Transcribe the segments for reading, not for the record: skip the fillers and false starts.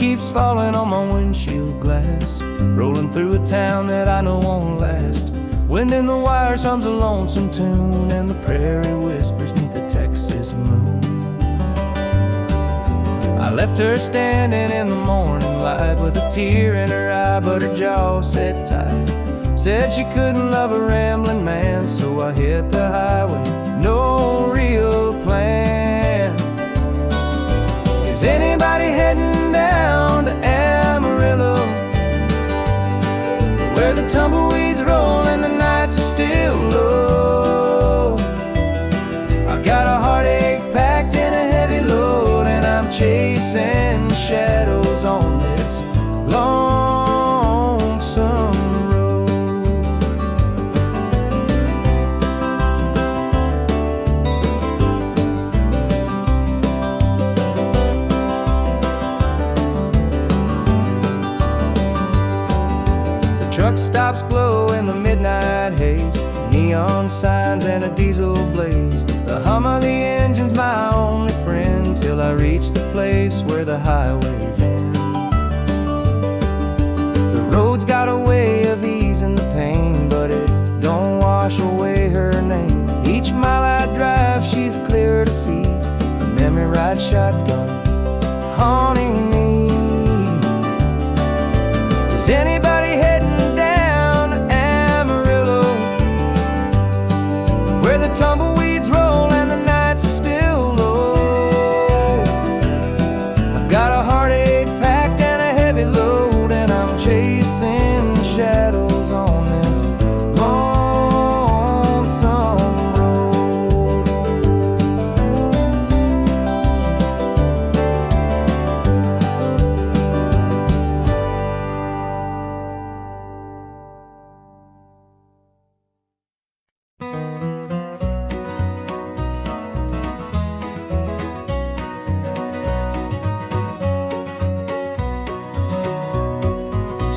keeps falling on my windshield glass, rolling through a town that I know won't last. Wind in the wires hums a lonesome tune, and the prairie whispers neath the Texas moon. I left her standing in the morning light with a tear in her eye, but her jaw said tight. Said she couldn't love a rambling man, so I hit the highway, no real plan. Is anybody heading down to Amarillo, where the tumbleweeds roll and the nights are still low? I got a heartache packed in a heavy load, and I'm chasing shadows on this lonesome road. The truck stops glow in the midnight haze, neon signs and a diesel blaze. The hum of the engine's my only friend, till I reach the place where the highways end. The road's got a way of easing the pain, but it don't wash away her name. Each mile I drive, she's clear to see, a memory ride shotgun haunting me. Is anybody heading down to Amarillo, where the tumbleweeds roll and the nights are still low? I've got a heartache packed and a heavy load, and I'm chasing shadows on this lonesome road.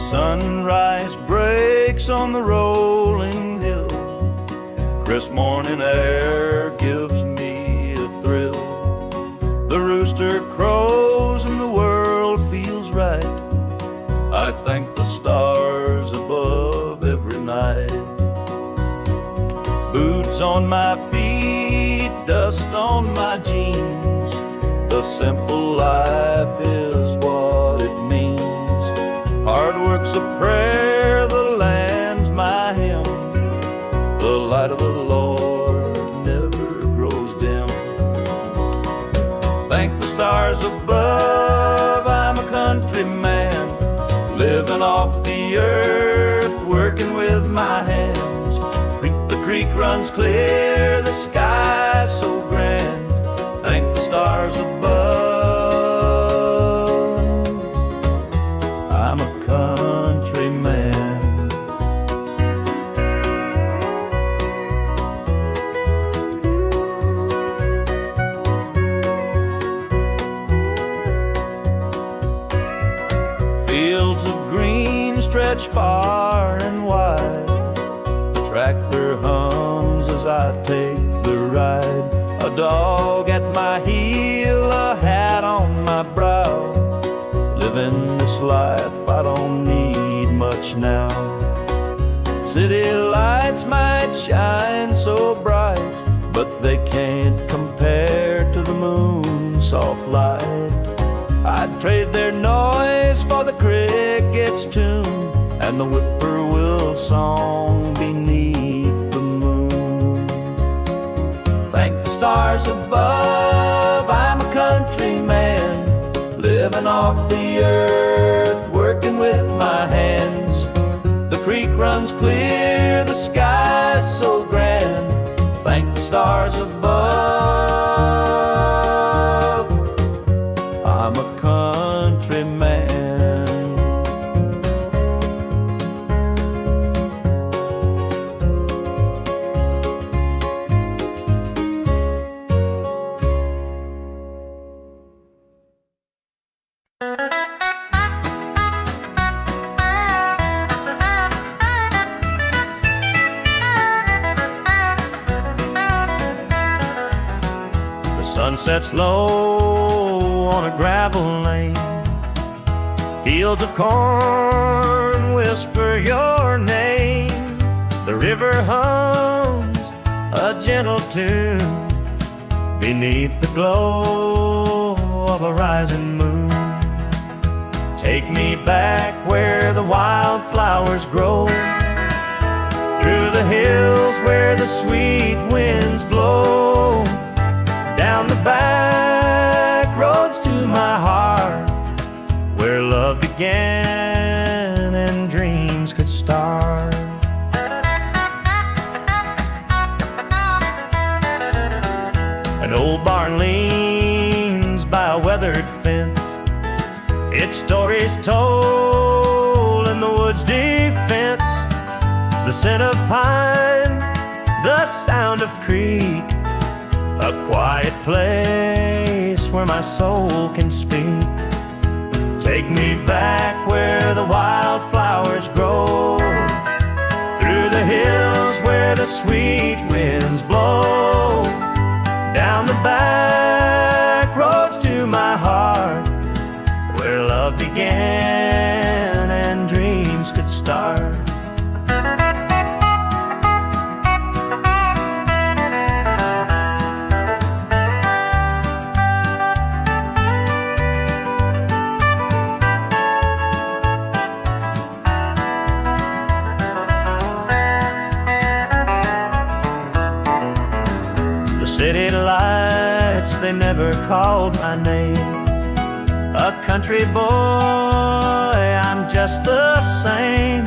Sunrise breaks on the rolling hill. Crisp morning air gives me a thrill. The rooster crows and the world feels right. I thank the stars above every night. Boots on my feet, dust on my jeans. The simple life is what it means. Hard work's a prayer, the land's my hymn. The light of the Lord never grows dim. Thank the stars above, I'm a country man, living off the earth, working with my hands. The creek runs clear, the sky's so grand. Thank the stars above, I'm a country man. Fields of green stretch far and wide. The tractor hums as I take the ride. A dog at my heel, a hat on my brow. Living this life, I don't need much now. City lights might shine so bright, but they can't compare to the moon's soft light. I'd trade their noise for the cricket's tune and the whippoorwill song beneath the moon. Thank the stars above, I'm a country man, living off the earth, working with my hands. The creek runs clear, the sky's so grand. Thank the stars above, I'm a country man. The sun sets low on a gravel lane. Fields of corn whisper your name. The river hums a gentle tune beneath the glow of a rising moon. Take me back where the wildflowers grow, through the hills where the sweet winds blow, down the back roads to my heart, where love began and dreams could start. An old barn leans by a weathered fence, its stories told in the woods' defense. The scent of pine, the sound of creek, a quiet place where my soul can speak. Take me back where the wildflowers grow, through the hills where the sweet winds blow, down the back roads to my heart, where love began and dreams could start. City lights, they never called my name. A country boy, I'm just the same.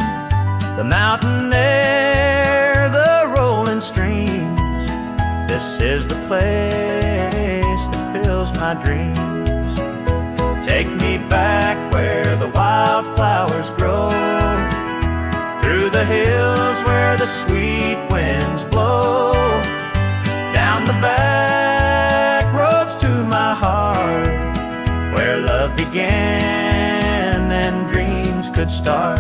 The mountain air, the rolling streams, this is the place that fills my dreams. Take me back where the wildflowers grow, through the hills where the sweet winds blow, down the back roads to my heart, where love began and dreams could start.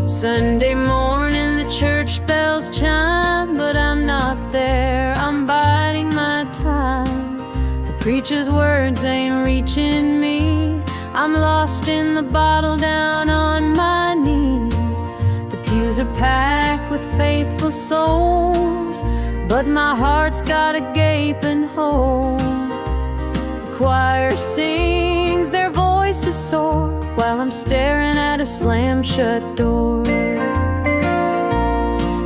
Sunday morning, the church bells chime, but I'm not there, I'm biding my time. The preacher's words ain't reaching me, I'm lost in the bottle down on my knees. The pews are packed with faithful souls, but my heart's got a gaping hole. The choir sings, their voices soar, while I'm staring at a slam-shut door.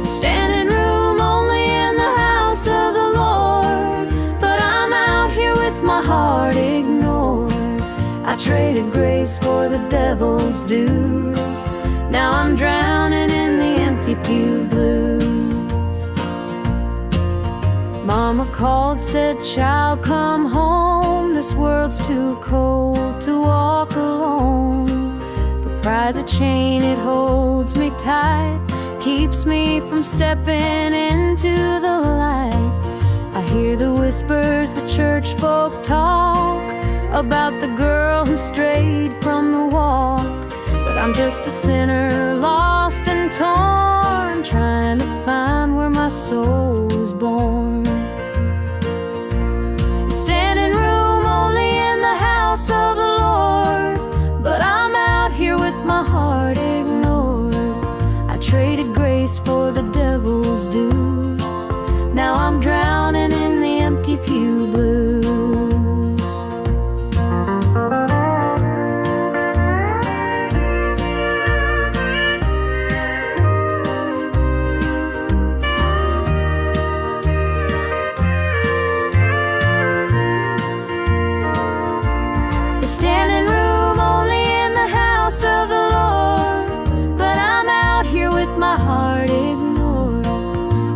Standing room only in the house of the Lord, but I'm out here with my heart ignored. I traded grace for the devil's dues, now I'm drowning in the empty pew blues. Mama called, said, child, come home, this world's too cold to walk alone. But pride's a chain, it holds me tight, keeps me from stepping into the light. I hear the whispers the church folk talk about the girl who strayed from the walk, but I'm just a sinner, lost and torn, trying to find where my soul was born. It's standing room only in the house of the Lord, but I'm out here with my heart ignored. I traded grace for the devil's dues, now I'm drowning in the empty pew blues. It's standing room only in the house of the Lord, but I'm out here with my heart ignored.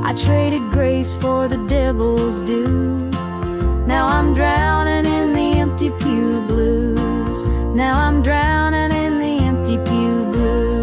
I traded grace for the devil's dues, now I'm drowning in the empty pew blues. Now I'm drowning in the empty pew blues.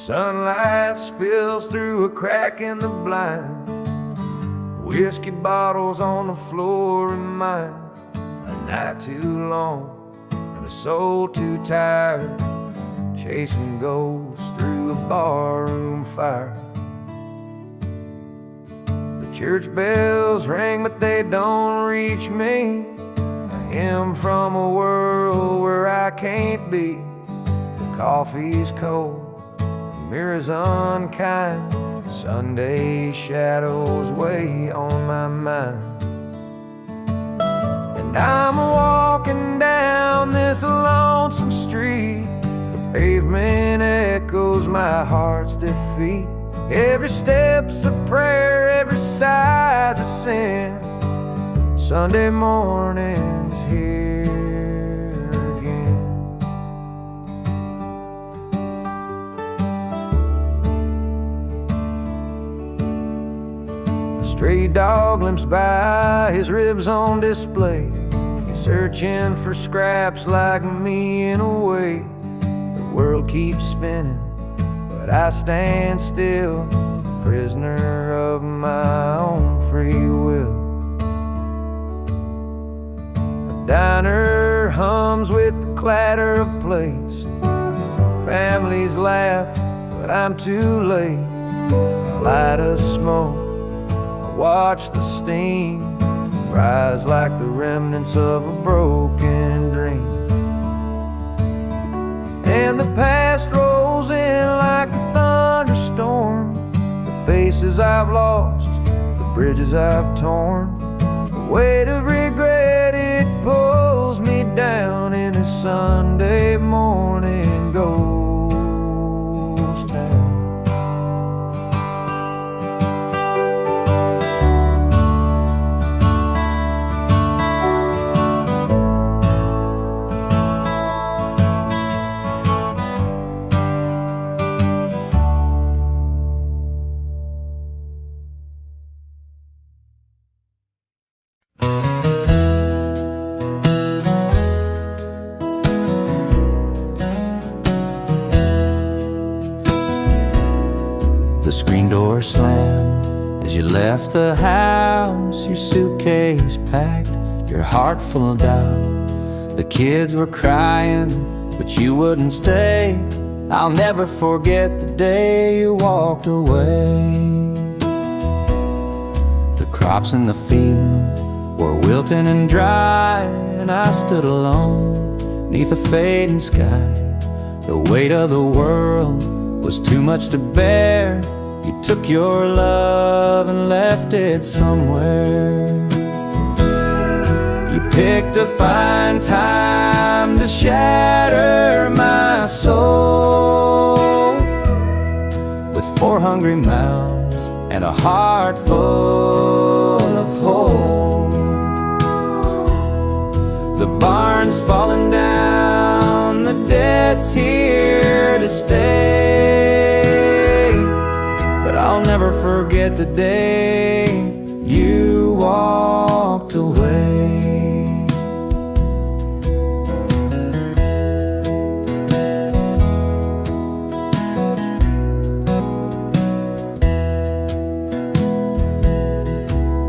Sunlight spills through a crack in the blinds. Whiskey bottles on the floor remind a night too long and a soul too tired, chasing ghosts through a barroom fire. The church bells ring, but they don't reach me. A hymn from a world where I can't be. The coffee's cold, the mirror's unkind. Sunday shadows weigh on my mind. And I'm walking down this lonesome street. The pavement echoes my heart's defeat. Every step's a prayer, every sigh's a sin. Sunday morning's here again. A stray dog limps by, his ribs on display. He's searching for scraps like me in a way. The world keeps spinning, but I stand still, prisoner of my own free will. The diner hums with the clatter of plates. Families laugh, but I'm too late. I light a smoke, I watch the steam rise like the remnants of a broken dream. And the past rolls in like a thunderstorm. The faces I've lost, the bridges I've torn. The weight of regret, it pulls me down in this Sunday morning ghost town. The screen door slammed as you left the house, your suitcase packed, your heart full of doubt. The kids were crying, but you wouldn't stay. I'll never forget the day you walked away. The crops in the field were wilting and dry, and I stood alone neath a fading sky. The weight of the world was too much to bear. You took your love and left it somewhere. You picked a fine time to shatter my soul with 4 hungry mouths and a heart full of holes. The barn's falling down, the debt's here to stay, but I'll never forget the day you walked away.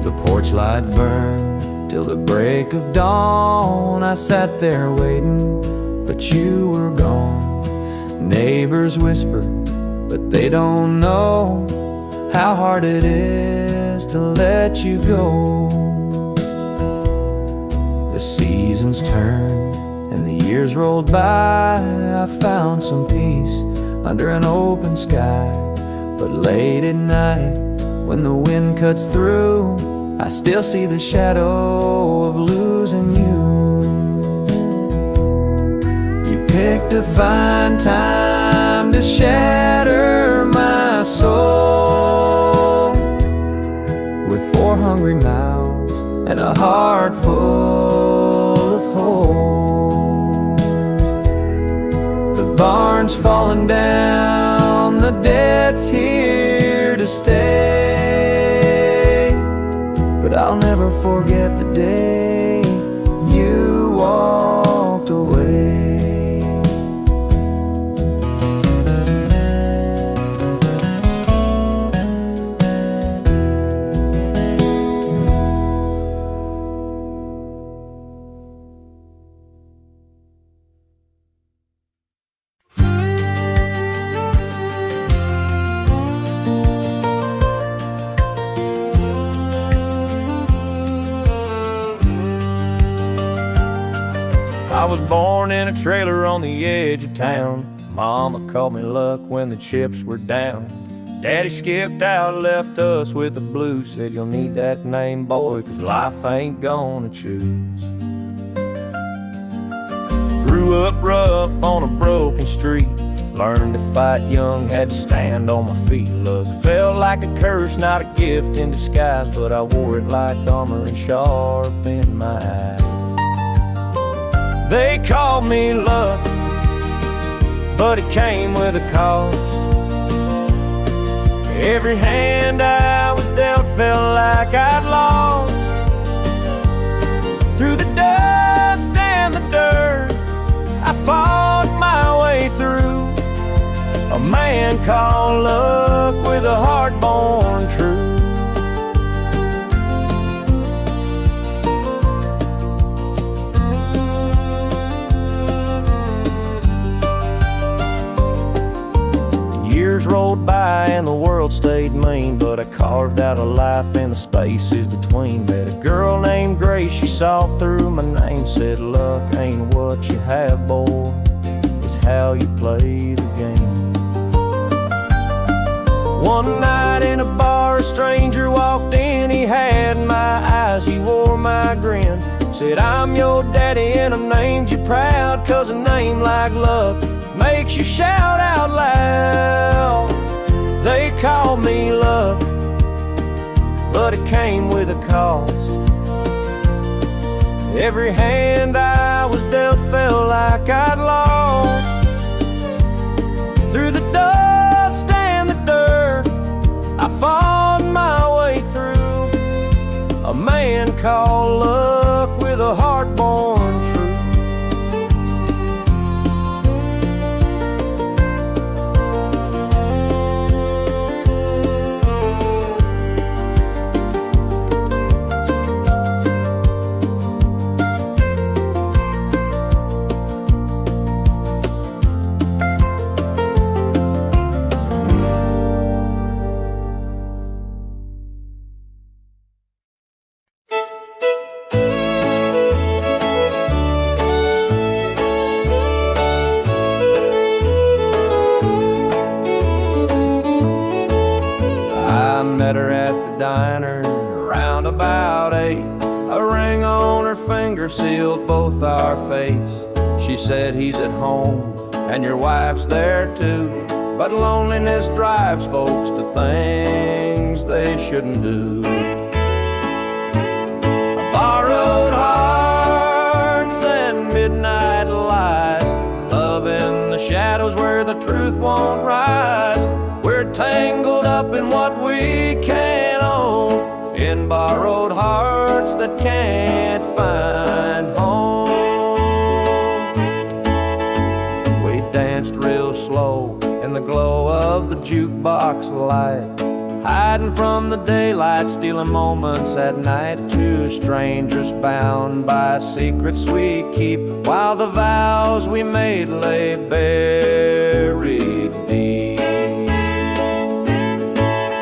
The porch light burned till the break of dawn. I sat there waiting, but you were gone. Neighbors whispered, but they don't know how hard it is to let you go. The seasons turned and the years rolled by. I found some peace under an open sky, but late at night when the wind cuts through, I still see the shadow of losing you. You picked a fine time to shatter my soul with 4 hungry mouths and a heart full of holes. The barn's falling down, the debt's here to stay, but I'll never forget the day you walked away. was born in a trailer on the edge of town. Mama called me luck when the chips were down. Daddy skipped out, left us with the blues. Said you'll need that name, boy, 'cause life ain't gonna choose. Grew up rough on a broken street. Learned to fight young, had to stand on my feet. Look, felt like a curse, not a gift in disguise, but I wore it like armor and sharp in my eye. They called me luck, but it came with a cost. Every hand I was dealt felt like I'd lost. Through the dust and the dirt, I fought my way through. A man called luck with a heart born true. Years rolled by and the world stayed mean, but I carved out a life in the spaces between. Met a girl named Grace, she saw through my name. Said luck ain't what you have, boy, it's how you play the game. One night in a bar, a stranger walked in. He had my eyes, he wore my grin. Said, I'm your daddy and I named you proud, 'cause a name like luck makes you shout out loud. They called me luck, but it came with a cost. Every hand I was dealt felt like I'd lost. Through the dust and the dirt, I fought my way through. A man called luck with a heart born true. Met her at the diner around about 8. A ring on her finger sealed both our fates. She said he's at home and your wife's there too, but loneliness drives folks to things they shouldn't do. Borrowed hearts and midnight lies, love in the shadows where the truth won't rise. We're tangled up in what we can't own, in borrowed hearts that can't find home. We danced real slow in the glow of the jukebox light, hiding from the daylight, stealing moments at night. Two strangers bound by secrets we keep, while the vows we made lay buried deep.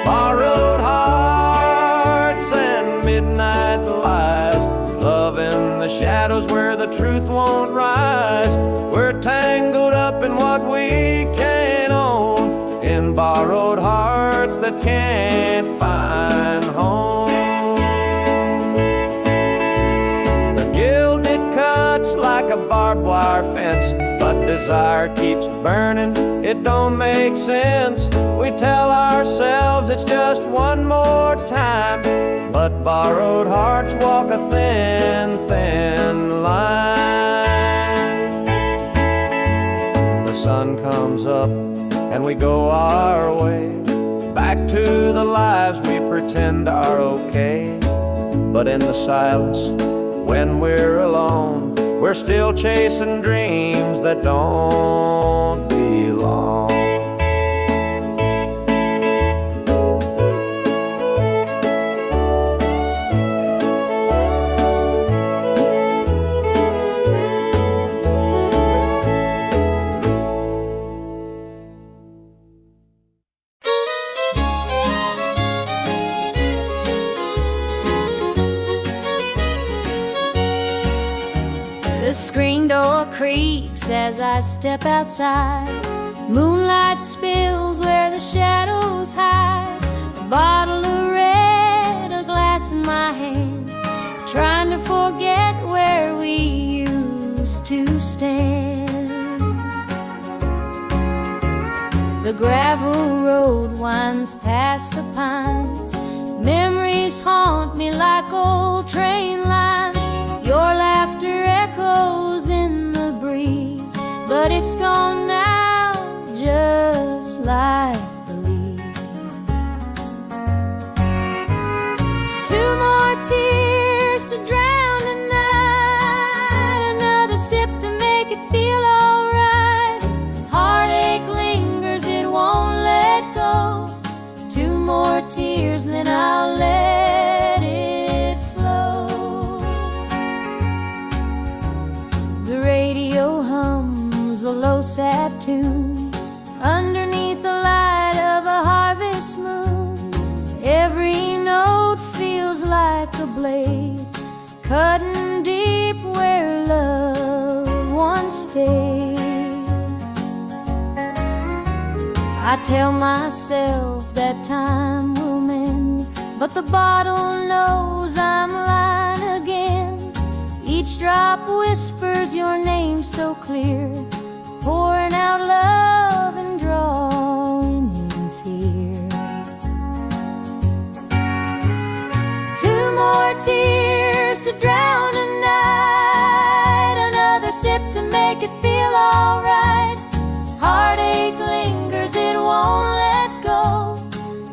Borrowed hearts and midnight lies, love in the shadows where the truth won't rise. We're tangled up in what we can't own, in borrowed hearts that can't find home. The guilt, it cuts like a barbed wire fence, but desire keeps burning, it don't make sense. We tell ourselves it's just one more time, but borrowed hearts walk a thin, thin line. The sun comes up and we go our way, back to the lives we pretend are okay. But in the silence, when we're alone, we're still chasing dreams that don't belong. The screen door creaks as I step outside. Moonlight spills where the shadows hide. A bottle of red, a glass in my hand, trying to forget where we used to stand. The gravel road winds past the pines. Memories haunt me like old train lines. Your laughter echoes in the breeze, but it's gone now, just like the leaves. Two more tears to drown tonight, another sip to make it feel alright. Heartache lingers, it won't let go. Two more tears, then I'll let it flow. The radio hums a low sad tune underneath the light of a harvest moon. Every note feels like a blade, cutting deep where love once stayed. I tell myself that time will mend, but the bottle knows I'm lying again. Each drop whispers your name so clear, pouring out love and drawing in fear. Two more tears to drown a night, another sip to make it feel alright. Heartache lingers, it won't let go.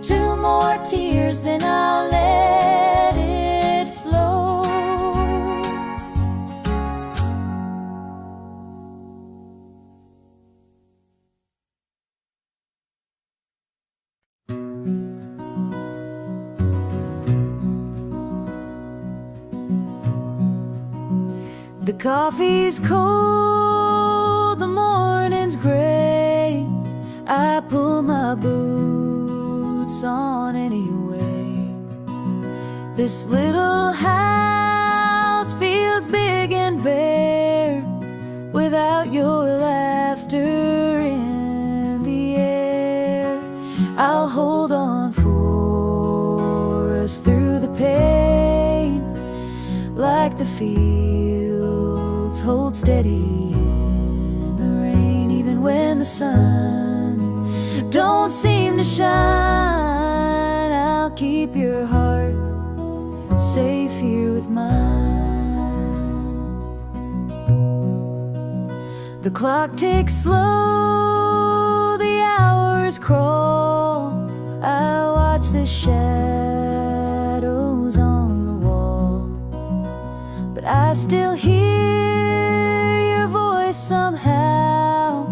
Two more tears, then I'll let it flow. The coffee's cold, the morning's gray. I pull my boots on anyway. This little house feels big and bare without your laughter in the air. I'll hold on for us through the pain, like the fields hold steady in the rain. Even when the sun don't seem to shine, I'll keep your heart safe here with mine. The clock ticks slow, the hours crawl. I watch the shadows on the wall, but I still hear your voice somehow.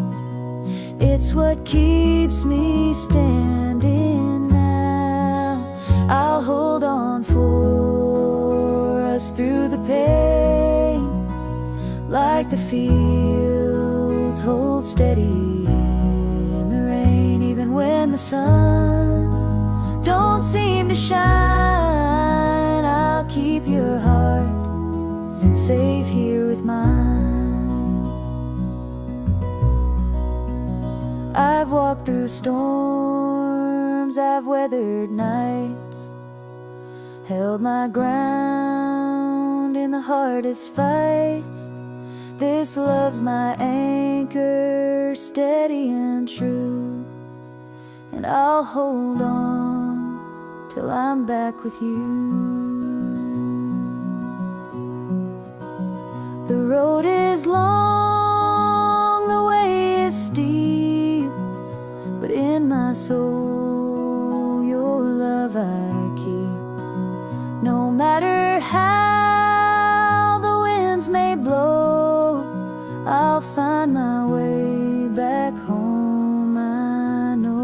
It's what keeps me standing now. I'll hold on for us through the pain, like the fields hold steady in the rain. Even when the sun don't seem to shine, I'll keep your heart safe here with mine. I've walked through storms, I've weathered nights, held my ground in the hardest fights. This love's my anchor, steady and true, and I'll hold on till I'm back with you. The road is long, the way is steep, but in my soul your love I keep. No matter how the winds may blow, I'll find my way back home, I know.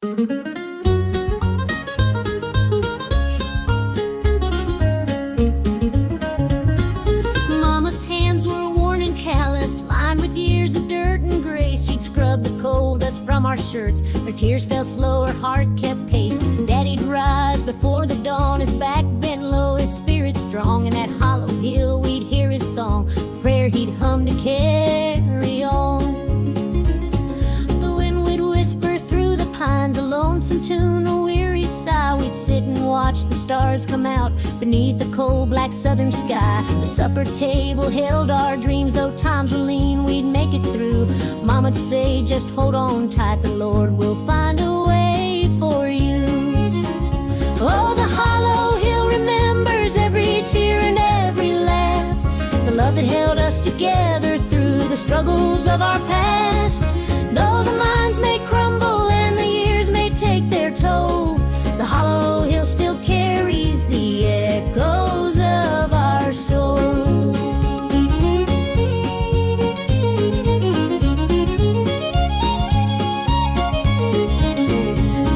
Mama's hands were worn and calloused, lined with years of dirt and grace. She'd scrub the coal dust from our shirts. Her tears fell slow, her heart kept pace. Daddy'd rise before the dawn, his back bent low, his spirit strong. In that hollow hill we'd hear his song, a prayer he'd hum to carry on. The wind would whisper through the pines, a lonesome tune, a weary sigh. We'd sit and watch the stars come out beneath the cold black southern sky. The supper table held our dreams, though times were lean, we'd make it through. Mama'd say, just hold on tight, the Lord will find a way for you. Oh, the hollow hill remembers every tear and every laugh, the love that held us together through the struggles of our past. Though the minds may crumble and the years may take their toll, the hollow hill still carries the echoes of our soul.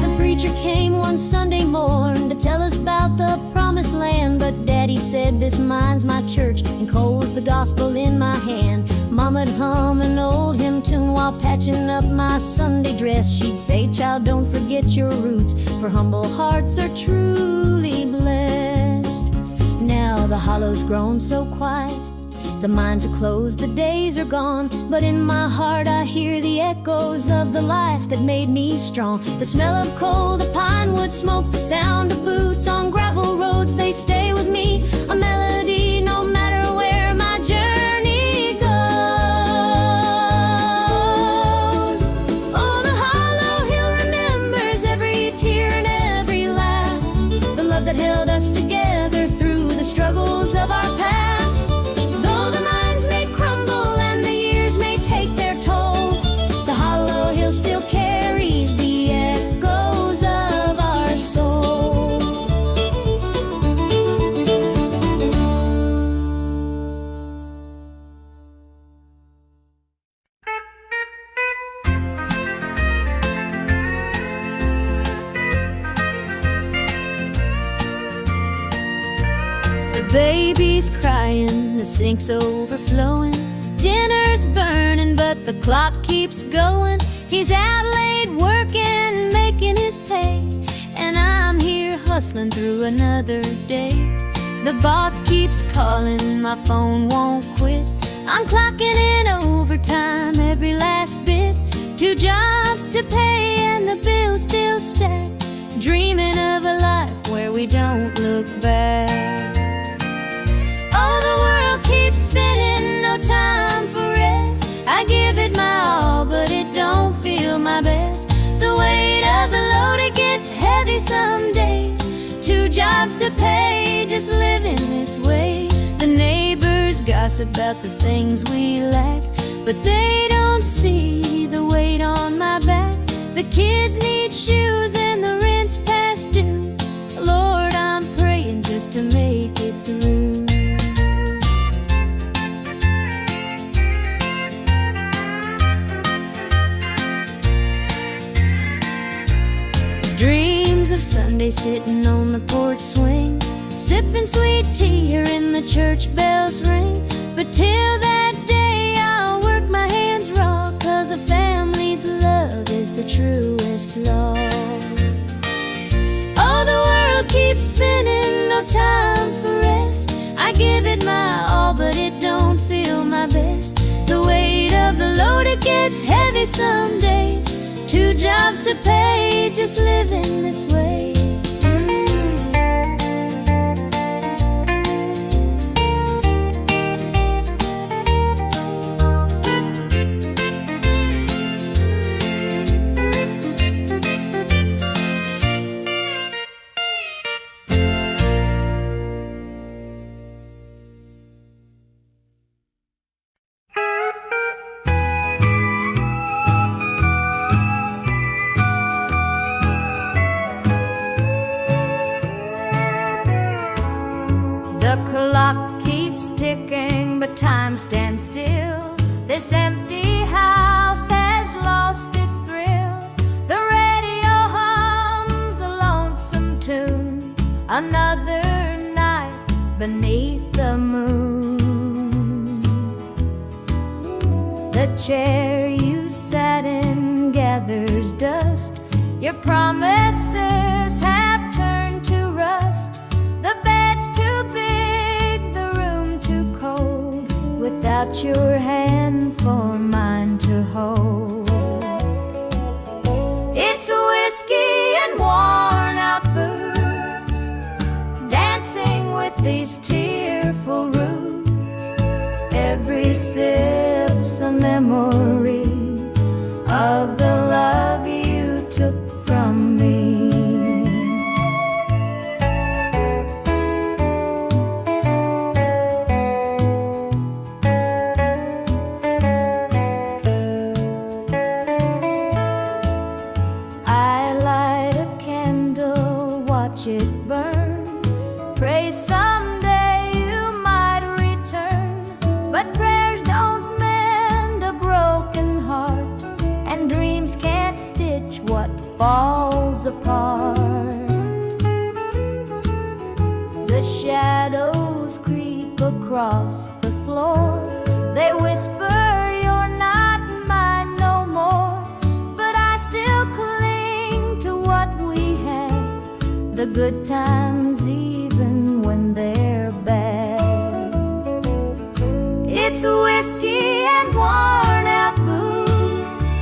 The preacher came one Sunday morn to tell us about the promised land, but Daddy said, this mine's my church and coal's the gospel in my hand. Mama'd hum an old hymn tune while patching up my Sunday dress. She'd say, child, don't forget your roots, for humble hearts are truly blessed. Now the hollow's grown so quiet, the mines are closed, the days are gone, but in my heart I hear the echoes of the life that made me strong. The smell of coal, the pine wood smoke, the sound of boots on gravel roads, they stay with me, a melody no matter where my journey goes. Oh, the hollow hill remembers every tear and every laugh, the love that held us together through the struggles of our past. Though the minds may crumble and the years may take their toll, the hollow hill still carries the echoes of our soul. The baby's crying, the sink's overflowing, dinner's burning, but the clock keeps going. He's out late working, making his pay, and I'm here hustling through another day. The boss keeps calling, my phone won't quit. I'm clocking in overtime every last bit. 2 jobs to pay and the bills still stack, dreaming of a life where we don't look back. Oh, the world keeps spinning, no time for rest. I give it my all, but it don't feel my best. The weight of the load, it gets heavy some days. 2 jobs to pay, just living this way. The neighbors gossip about the things we lack, but they don't see the weight on my back. The kids need shoes and the rent's past due. Lord, I'm praying just to make it through. Dreams of Sunday sitting on the porch swing, sipping sweet tea, hearing the church bells ring. But till that day I'll work my hands raw, 'cause a family's love is the truest law. Oh, the world keeps spinning, no time for rest. I give it my all, but it don't feel my best. The weight of the load, it gets heavy some days. 2 jobs to pay, just living this way. The clock keeps ticking, but time stands still. This empty house has lost its thrill. The radio another night beneath the moon. The chair you sat in gathers dust. Your promises have turned to rust. The bed's too big, the room too cold, without your hand for mine to hold. It's whiskey and worn out boots, dancing with these tearful roots. Every sip's a memory of the love you took from me. I light a candle, watch it burn, pray someday you might return. But prayers don't mend a broken heart, and dreams can't stitch what falls apart. The shadows creep across the floor. They whisper you're not mine no more, but I still cling to what we had, the good times even when they're bad. It's whiskey and worn out boots,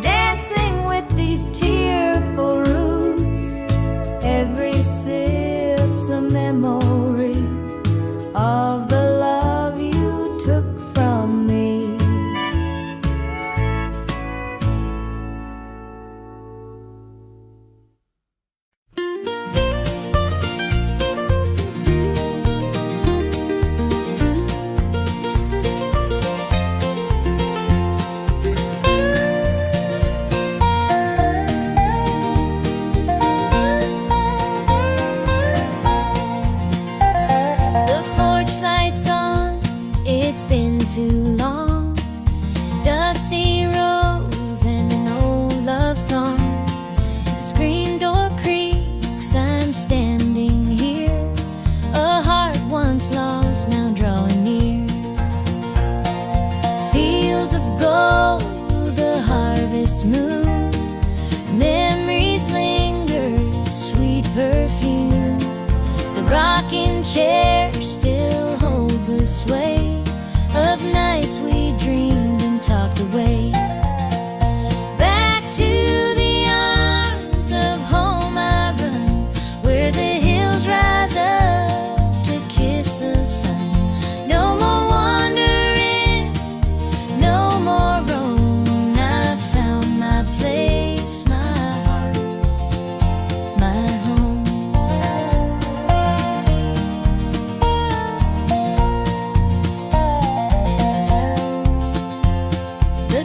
dancing with these tearful roots. Every sip's a memory of the love you took from me. Too long, dusty rose and an old love song. The screen door creaks, I'm standing here, a heart once lost now drawing near. Fields of gold, the harvest moon, memories linger, sweet perfume. The rocking chair still holds the sway of nights we dreamed and talked away. Back to the arms of home I run, where the hills rise up to kiss the sun. No more wandering, no more roam. I found my place, my heart, my home. The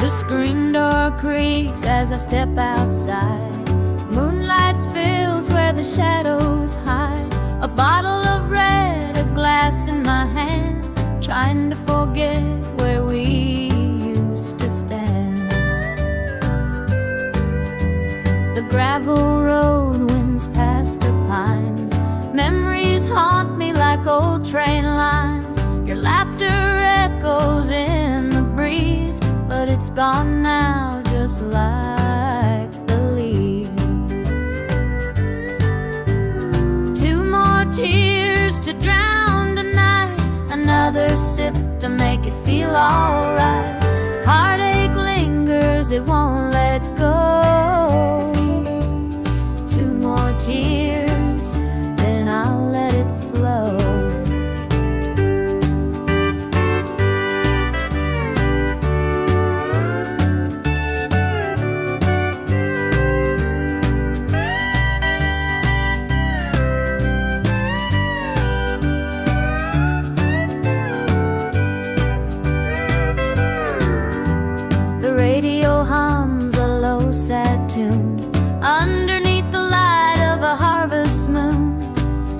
The screen door creaks as I step outside. Moonlight spills where the shadows hide. A bottle of red, a glass in my hand, trying to forget where we used to stand. The gravel road winds past the pines. Memories haunt me like old train lines. Your laughter echoes in the breeze, but it's gone now, just like the leaves. Two more tears to drown tonight, another sip to make it feel alright. Heartache lingers, it won't let go. Two more tears, then I'll let it flow. Sad tune underneath the light of a harvest moon.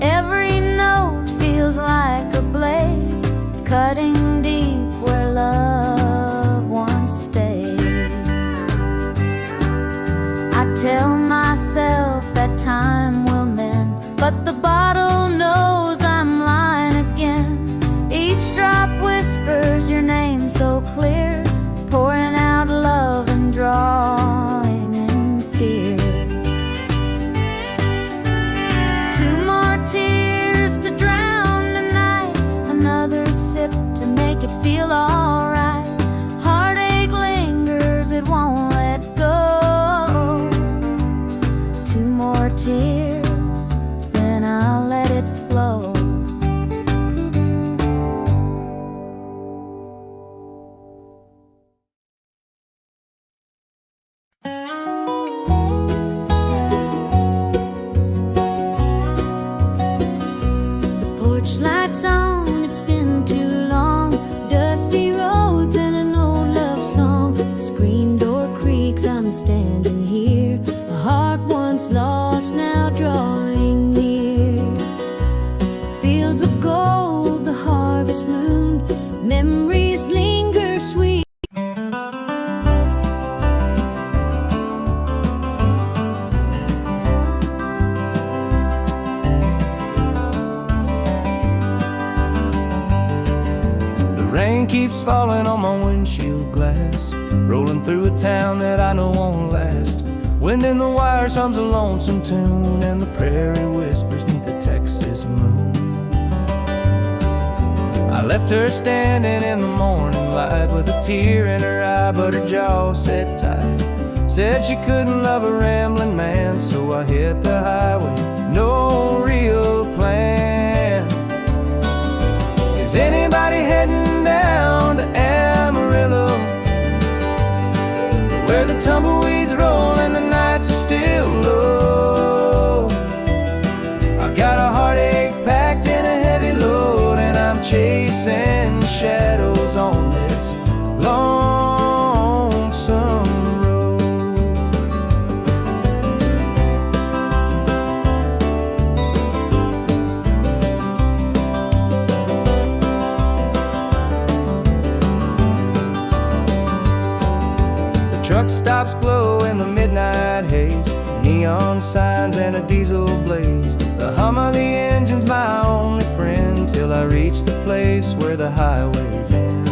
Every note feels like a blade, cutting deep where love once stayed. I tell myself that time will mend, but the bottle knows I'm lying again. Each drop whispers your name so clear, pouring out love and drawing in fear. Two more tears to drown the night, another sip to make it feel alright. Heartache lingers, it won't let go. Two more tears, then I'll let it flow. Lights on, it's been too long. Dusty roads and an old love song. The screen door creaks, I'm standing here. A heart once lost, now drawing near. Fields of gold, the harvest moon. Memories linger sweet. Rain keeps falling on my windshield glass, rolling through a town that I know won't last. Wind in the wires hums a lonesome tune, and the prairie whispers neath the Texas moon. I left her standing in the morning light with a tear in her eye, but her jaw said tight. Said she couldn't love a rambling man, so I hit the highway, no real plan. Is anybody heading down to Amarillo, where the tumbleweeds roll and the nights are still low? I've got a heartache packed in a heavy load, and I'm chasing shadows on this lonesome road. Truck stops glow in the midnight haze, neon signs and a diesel blaze. The hum of the engine's my only friend, till I reach the place where the highways end.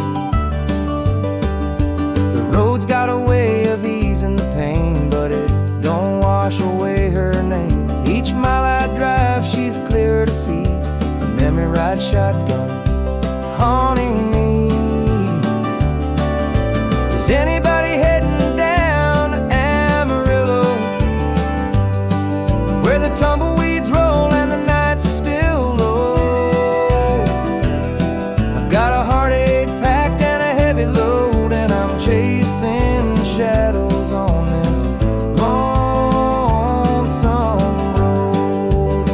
The road's got a way of easing the pain, but it don't wash away her name. Each mile I drive, she's clearer to see, a memory ride shotgun haunting me. Is anybody heading down to Amarillo, where the tumbleweeds roll and the nights are still low? I've got a heartache packed and a heavy load, and I'm chasing shadows on this lonesome road.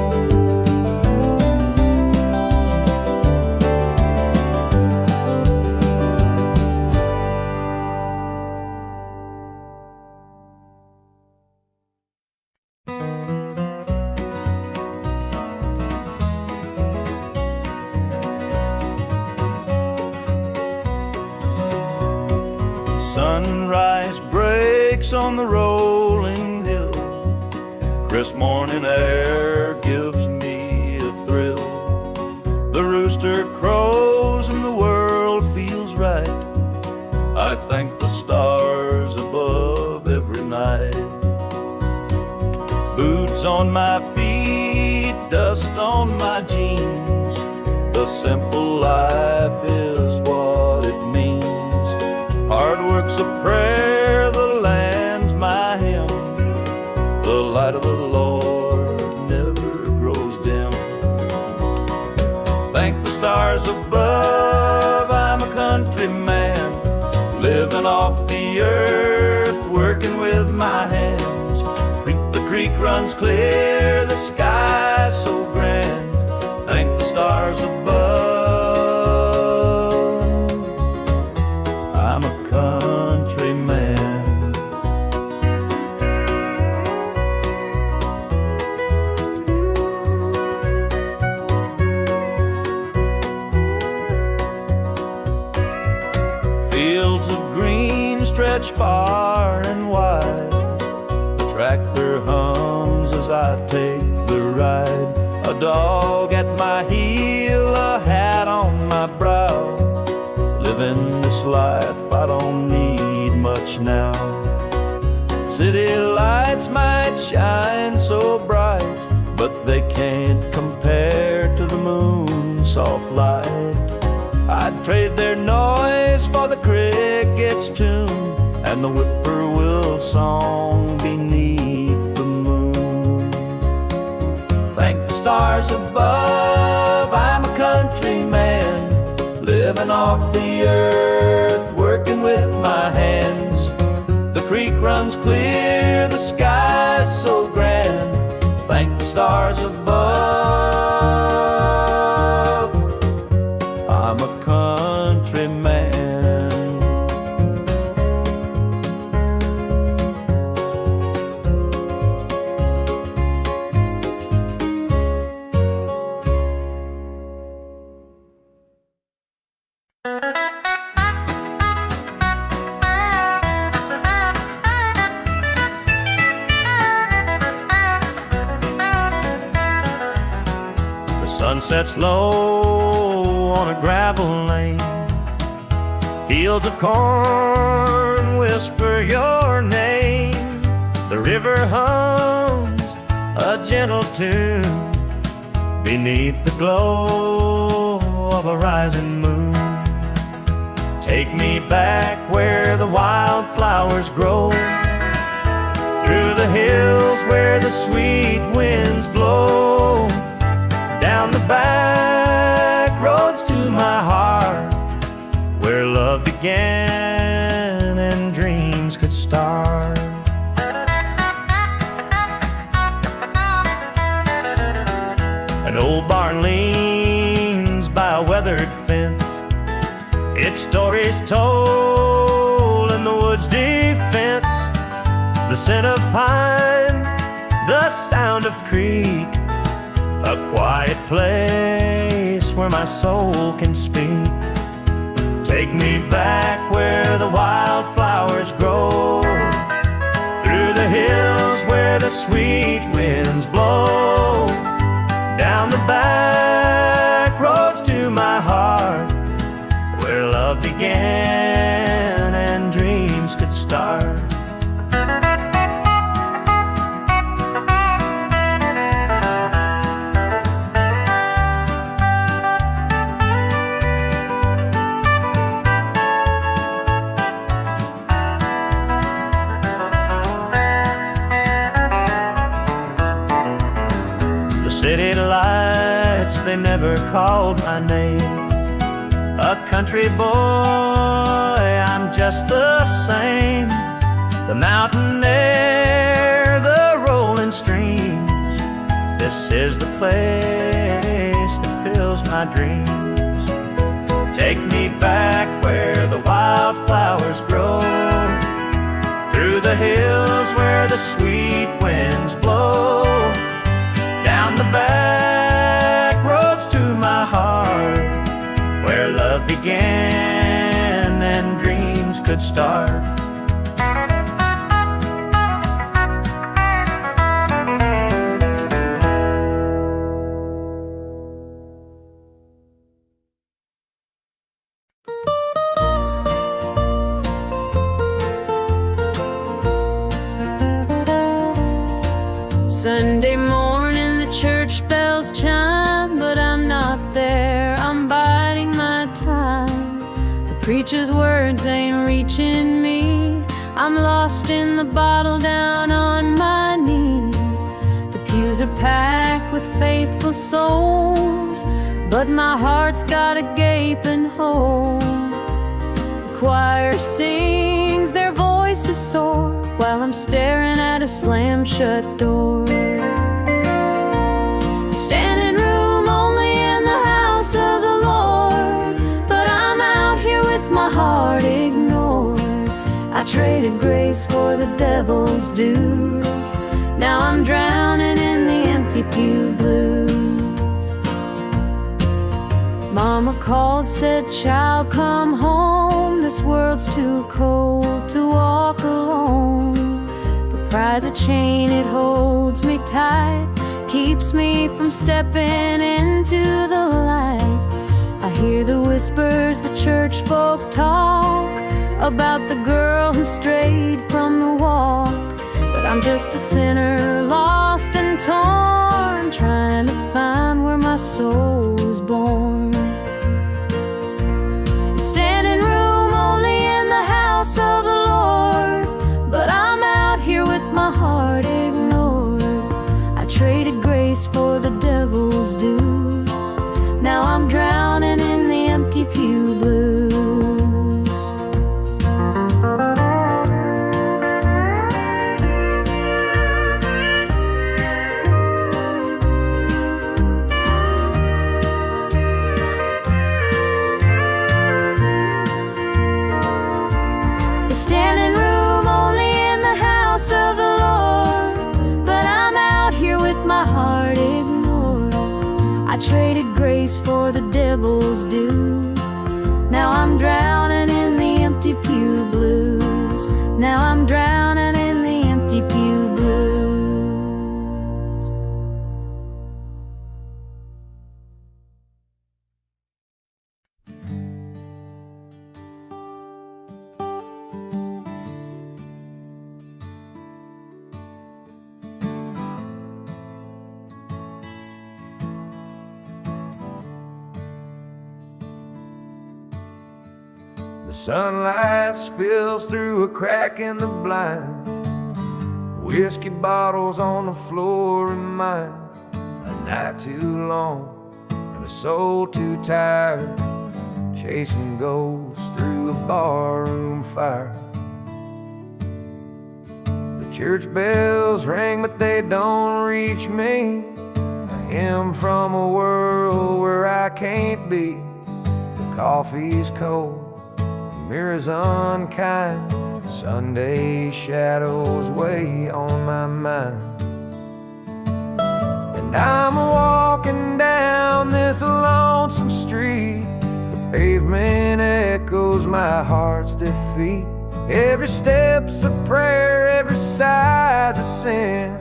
Sunrise breaks on the rolling hill. Crisp morning air gives me a thrill. The rooster crows and the world feels right. I thank the stars above every night. Boots on my feet, dust on my jeans. The simple life is what it means. Hard work's a prayer, the land's my hymn. The light of the Lord never grows dim. Thank the stars above, I'm a country man, living off the earth, working with my hands. The creek runs clear, the sky's so grand. Thank the stars above, I'm a country man. Fields of green stretch far and wide. The tractor hums as I take the ride. A dog at my heel, a hat on my brow. Living this life, I don't need much now. City lights might shine so bright, but they can't compare to the moon's soft light. I'd trade their noise for the cricket's tune and the whippoorwill song beneath the moon. Thank the stars above, I'm a country man, living off the earth, working with my hands. The creek runs clear, the sky's so grand. Thank the stars above, I'm a country man. The sun sets low on a gravel lane. Fields of corn whisper your name. The river hums a gentle tune beneath the glow of a rising moon. Take me back where the wildflowers grow, through the hills where the sweet winds blow, down the back roads to my heart, where love began and dreams could start. An old barn leans by a weathered fence, its stories told in the woods' defense. The scent of pine, the sound of creek, a quiet place where my soul can speak. Take me back where the wildflowers grow, through the hills where the sweet winds blow, down the back roads to my heart, where love began and dreams could start. City lights, they never called my name. A country boy, I'm just the same. The mountain air, the rolling streams, this is the place that fills my dreams. Take me back where the wildflowers grow, through the hills where the sweet winds blow, down the back roads to my heart, where love began and dreams could start. Sunday morning, the church bells chime, but I'm not there, I'm biding my time. The preacher's words ain't reaching me, I'm lost in the bottle down on my knees. The pews are packed with faithful souls, but my heart's got a gaping hole. The choir sings, their voices soar, while I'm staring at a slam-shut door. Standing room only in the house of the Lord, but I'm out here with my heart ignored. I traded grace for the devil's dues, now I'm drowning in the empty pew blues. Mama called, said, "Child, come home, this world's too cold to walk alone." But pride's a chain, it holds me tight, keeps me from stepping into the light. I hear the whispers the church folk talk about the girl who strayed from the walk, but I'm just a sinner, lost and torn, trying to find where my soul was born. It's standing room only in the house of the Lord, but I'm out here with my heart ignored. I traded grace for the devil's dues, now I'm drowning in the empty pew blues. It's standing room only in the house of the Lord, but I'm out here with my heart ignored. I traded grace for the devil's dues, now I'm drowning in the empty pew blues. Now I'm drowning in the empty pew blues. The sunlight spills through a crack in the blinds. Whiskey bottles on the floor remind a night too long and a soul too tired, chasing ghosts through a barroom fire. The church bells ring, but they don't reach me. A hymn from a world where I can't be. The coffee's cold, mirrors unkind, Sunday shadows weigh on my mind. And I'm walking down this lonesome street, the pavement echoes my heart's defeat. Every step's a prayer, every sigh's a sin.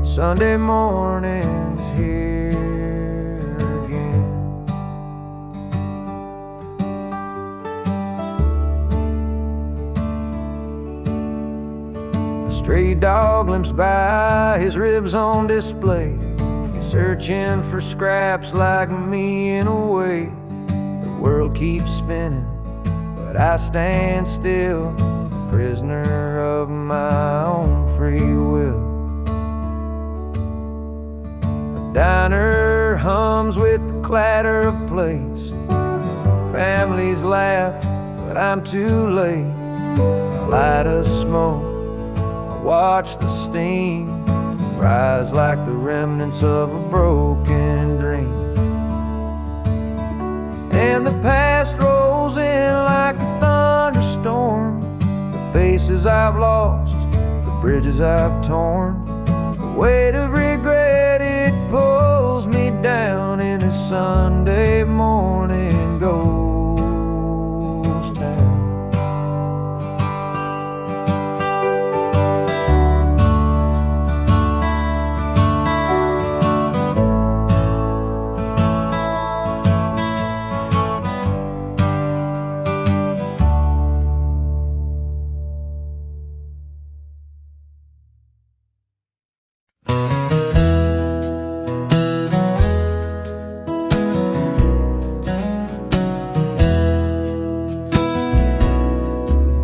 Sunday morning's here again. Stray dog limps by, his ribs on display. He's searching for scraps like me in a way. The world keeps spinning, but I stand still, prisoner of my own free will. The diner hums with the clatter of plates. Families laugh, but I'm too late. I light a smoke, watch the steam rise like the remnants of a broken dream. And the past rolls in like a thunderstorm. The faces I've lost, the bridges I've torn. The weight of regret, it pulls me down in a Sunday morning ghost town.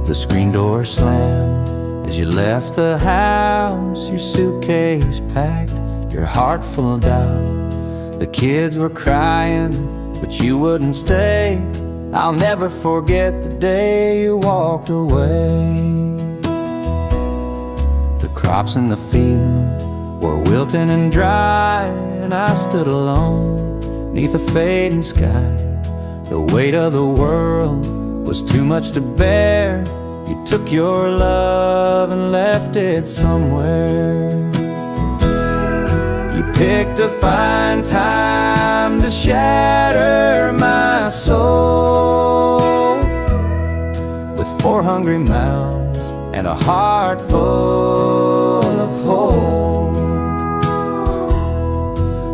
The screen door slammed as you left the house, your suitcase packed, your heart full of doubt. The kids were crying, but you wouldn't stay. I'll never forget the day you walked away. The crops in the field were wilting and dry, and I stood alone neath a fading sky. The weight of the world was too much to bear. You took your love and left it somewhere. You picked a fine time to shatter my soul with 4 hungry mouths and a heart full of holes.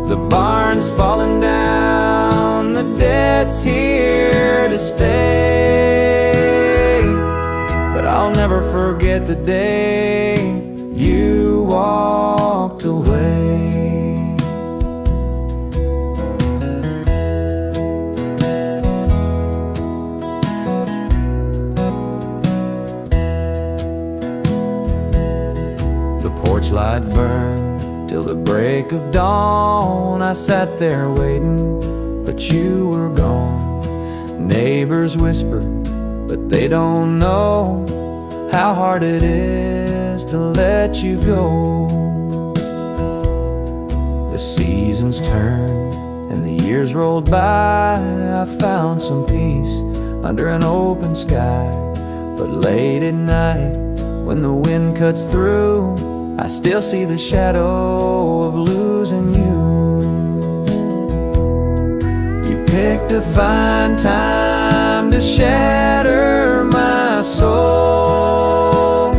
The barn's falling down, the debt's here to stay, but I'll never forget the day you walked away. The porch light burned till the break of dawn. I sat there waiting, but you were gone. Neighbors whispered, but they don't know how hard it is to let you go. The seasons turned and the years rolled by. I found some peace under an open sky, but late at night when the wind cuts through, I still see the shadow of losing you. You picked a fine time to shatter my soul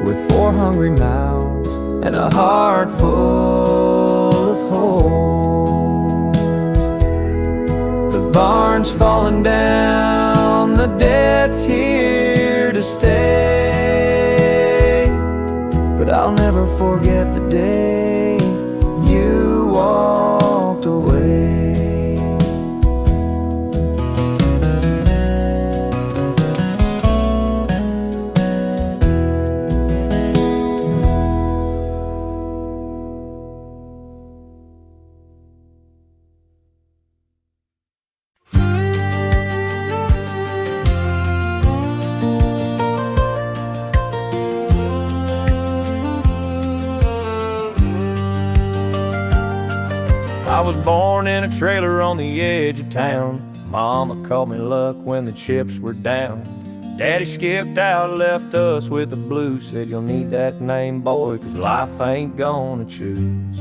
with 4 hungry mouths and a heart full of holes. The barn's falling down, the debt's here to stay, but I'll never forget the day you walked away. I was born in a trailer on the edge of town. Mama called me luck when the chips were down. Daddy skipped out, left us with the blues. Said you'll need that name, boy, 'cause life ain't gonna choose.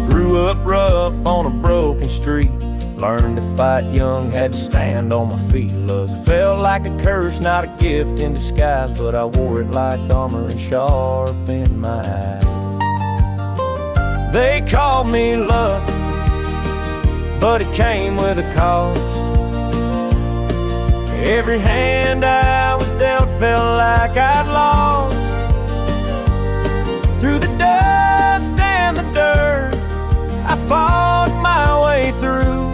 Grew up rough on a broken street. Learned to fight young, had to stand on my feet. Look, felt like a curse, not a gift in disguise, but I wore it like armor and sharp in my eye. They called me luck, but it came with a cost. Every hand I was dealt felt like I'd lost. Through the dust and the dirt, I fought my way through.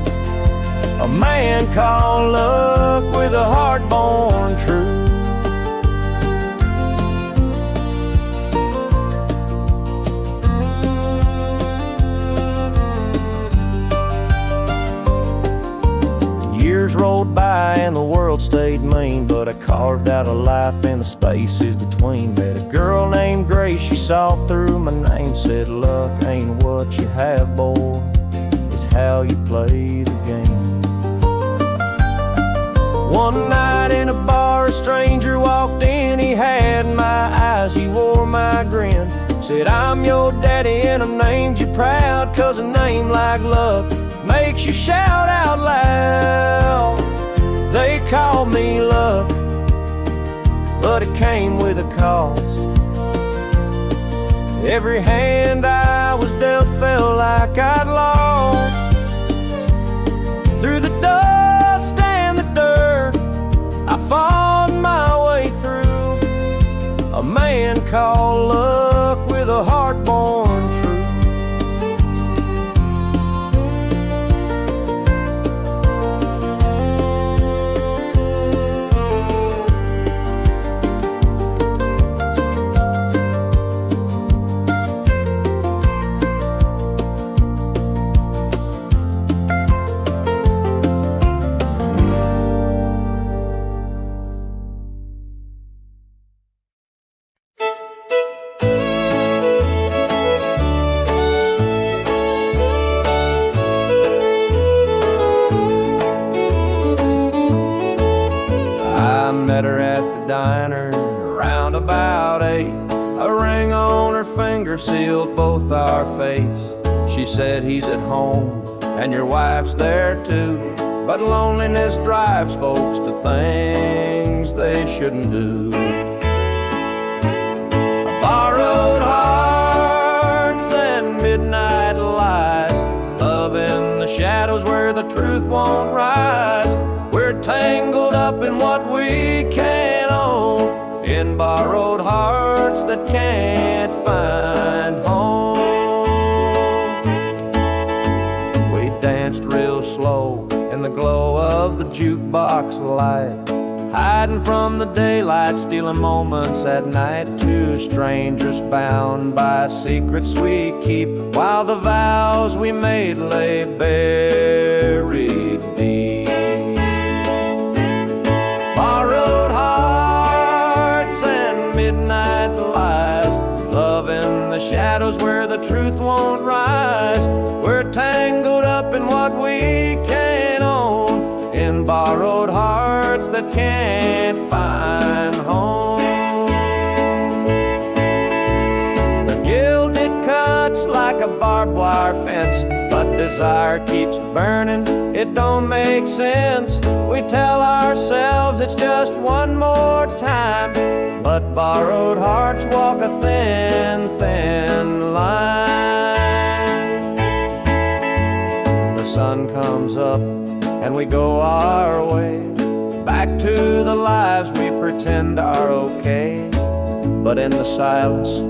A man called luck with a heart born true. Years rolled by and the world stayed mean, but I carved out a life in the spaces between. Met a girl named Grace, she saw through my name, said luck ain't what you have, boy, it's how you play the game. One night in a bar, a stranger walked in, he had my eyes, he wore my grin. Said, I'm your daddy and I named you proud, 'cause a name like luck makes you shout out loud. They called me luck, but it came with a cost. Every hand I was dealt felt like I'd lost. Through the dust and the dirt, I fought my way through. A man called luck with a heart born true. met her at the diner around about 8. A ring on her finger sealed both our fates. She said, he's at home and your wife's there too, but loneliness drives folks to things they shouldn't do. Borrowed hearts and midnight lies, love in the shadows where the truth won't rise. We're tangled up in what we can't own, in borrowed hearts that can't find home. We danced real slow in the glow of the jukebox light, hiding from the daylight, stealing moments at night. Two strangers bound by secrets we keep, while the vows we made lay buried deep. Borrowed hearts and midnight lies, love in the shadows where the truth won't rise. We're tangled up in what we can't own, in borrowed hearts that can't find home. The gilded cuts like a barbed wire fence, but desire keeps burning, it don't make sense. We tell ourselves it's just one more time, but borrowed hearts walk a thin, thin line. The sun comes up and we go our way, back to the lives we pretend are okay. But in the silence